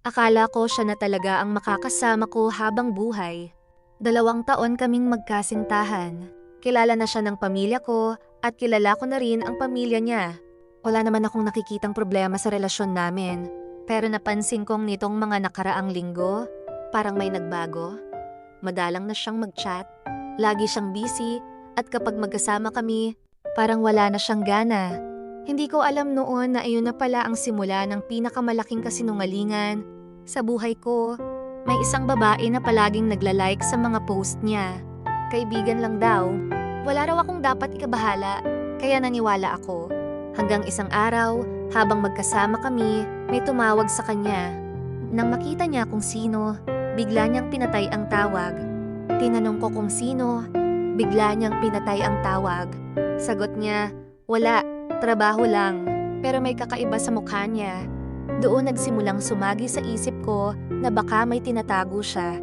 Akala ko siya na talaga ang makakasama ko habang buhay. 2 taon kaming magkasintahan. Kilala na siya ng pamilya ko at kilala ko na rin ang pamilya niya. Wala naman akong nakikitang problema sa relasyon namin. Pero napansin kong nitong mga nakaraang linggo, parang may nagbago. Madalang na siyang mag-chat, lagi siyang busy, at kapag magkasama kami, parang wala na siyang gana. Hindi ko alam noon na iyon na pala ang simula ng pinakamalaking kasinungalingan sa buhay ko. May isang babae na palaging nagla-like sa mga post niya. Kaibigan lang daw. Wala raw akong dapat ikabahala, kaya naniwala ako. Hanggang isang araw, habang magkasama kami, may tumawag sa kanya. Nang makita niya kung sino, bigla niyang pinatay ang tawag. Tinanong ko kung sino, bigla niyang pinatay ang tawag. Sagot niya, wala, trabaho lang. Pero may kakaiba sa mukha niya. Doon nagsimulang sumagi sa isip ko na baka may tinatago siya.